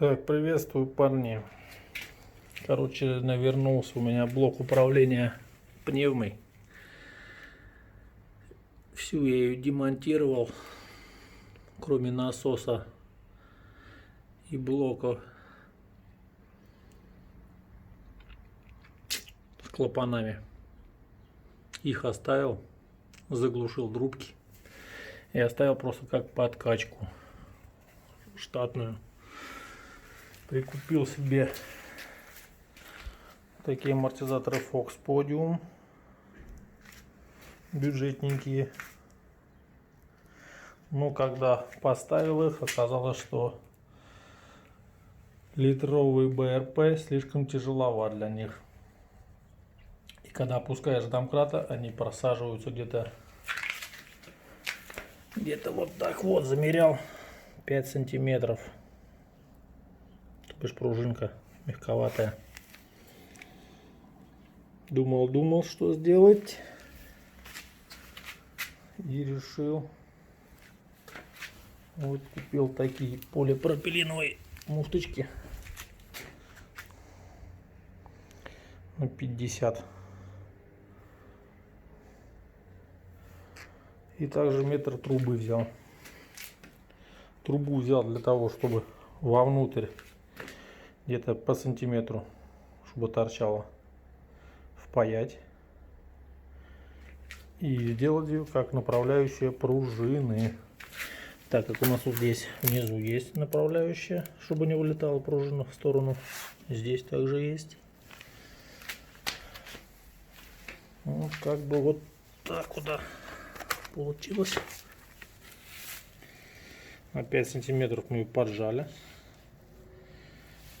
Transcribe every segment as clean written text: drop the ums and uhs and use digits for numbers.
Так, приветствую, парни. Короче, навернулся у меня блок управления пневмой. Всю я ее демонтировал, кроме насоса и блока с клапанами. Их оставил, заглушил трубки и оставил просто как подкачку штатную. Прикупил себе такие амортизаторы Fox Podium, бюджетненькие. Но когда поставил их, оказалось, что литровый БРП слишком тяжеловат для них. И когда опускаешь домкрата, они просаживаются где-то вот так вот. Замерял 5 сантиметров. То бишь пружинка мягковатая. Думал, что сделать. И решил. Вот купил такие полипропиленовые муфточки на 50. И также метр трубы взял. Трубу взял для того, чтобы вовнутрь где-то по сантиметру, чтобы торчало, впаять. И сделать ее как направляющая пружины. Так как у нас вот здесь внизу есть направляющая, чтобы не вылетала пружина в сторону. Здесь также есть. Вот как бы вот так куда получилось. На 5 сантиметров мы ее поджали.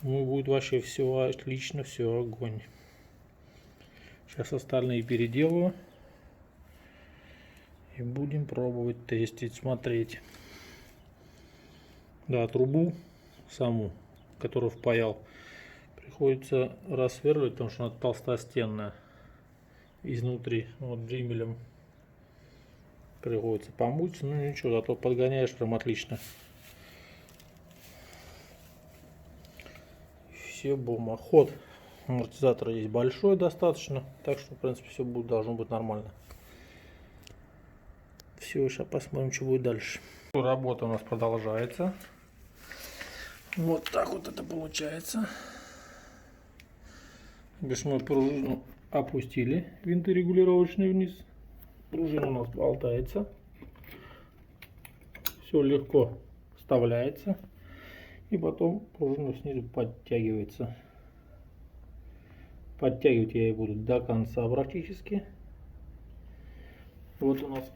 Ну, будет вообще все отлично, все огонь. Сейчас остальные переделаю. И будем пробовать тестить, смотреть. Да, трубу саму, которую впаял, приходится рассверливать, потому что она толстостенная. Изнутри, вот дримелем приходится помучиться. Ну ничего, зато подгоняешь прям отлично. Все бомба. Ход амортизатора есть большой достаточно, так что в принципе все будет, должно быть нормально. Все, сейчас посмотрим, что будет дальше. Работа у нас продолжается. Вот так вот это получается. Мы пружину опустили, винты регулировочные вниз. Пружина у нас болтается. Все легко вставляется. И потом пружина снизу подтягивается. Подтягивать я ее буду до конца практически. Вот у нас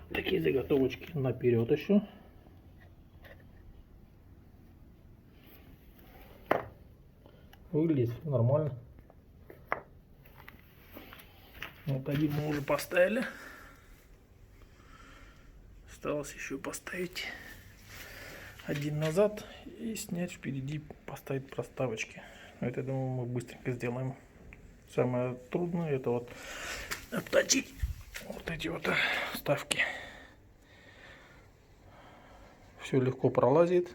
такие заготовочки наперед еще. Выглядит нормально. Вот один мы уже поставили. Осталось еще поставить один назад и снять впереди, поставить проставочки. Это, думаю, мы быстренько сделаем. Самое трудное это вот обточить вот эти вот вставки. Все легко пролазит.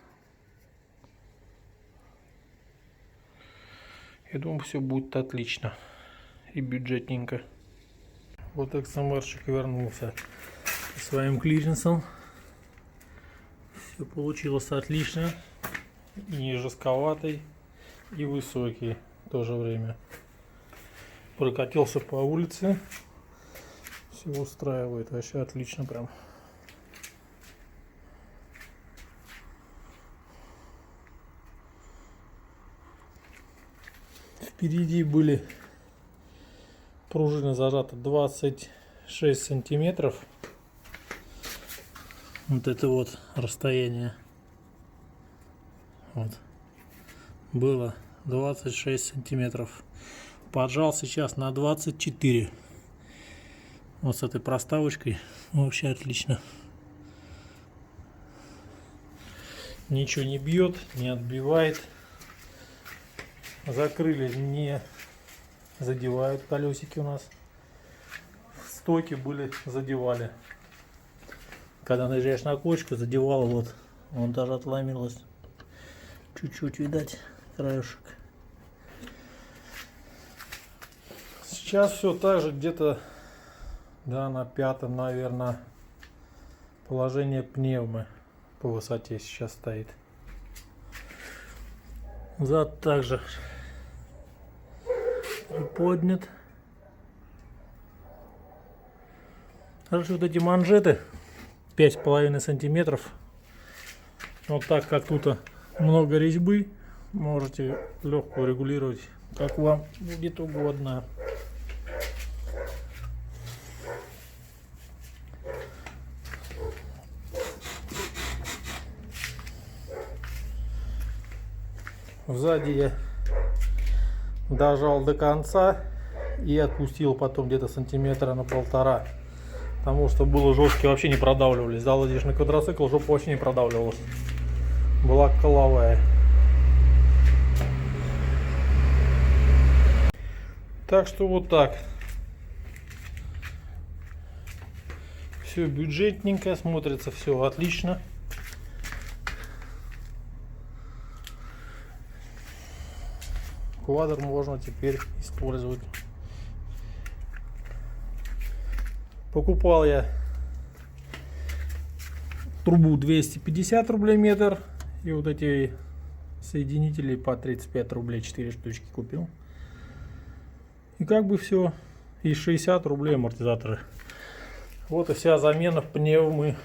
Я думаю, все будет отлично и бюджетненько. Вот XMR-щик вернулся своим клиренсом. Все получилось отлично. И не жестковатый, и высокий в то же время. Прокатился по улице. Все устраивает. Вообще отлично прям. Впереди были пружины зажаты 26 сантиметров. Вот это вот расстояние. Вот. Было 26 сантиметров. Поджал сейчас на 24. Вот с этой проставочкой вообще отлично. Ничего не бьет, не отбивает. Закрыли, не задевают колесики у нас. Стойки были, задевали. Когда наезжаешь на кочку, задевало, вот, он даже отломилось. чуть-чуть видать краешек. Сейчас все так же где-то, да, на пятом, наверное, положение пневмы по высоте сейчас стоит. Зад также поднят. Хорошо, вот эти манжеты 5,5 сантиметров. Вот так как тут много резьбы, можете легко регулировать, как вам будет угодно. Сзади я дожал до конца и отпустил потом где-то сантиметра на 1,5, потому что было жестко, вообще не продавливались. Залазишь на квадроцикл, жопа вообще не продавливалась, была коловая. Так что вот так. Все бюджетненько, смотрится все отлично. Квадр можно теперь использовать. Покупал я трубу 250 рублей метр и вот эти соединители по 35 рублей 4 штучки купил. И как бы все. И 60 рублей амортизаторы. Вот и вся замена пневмы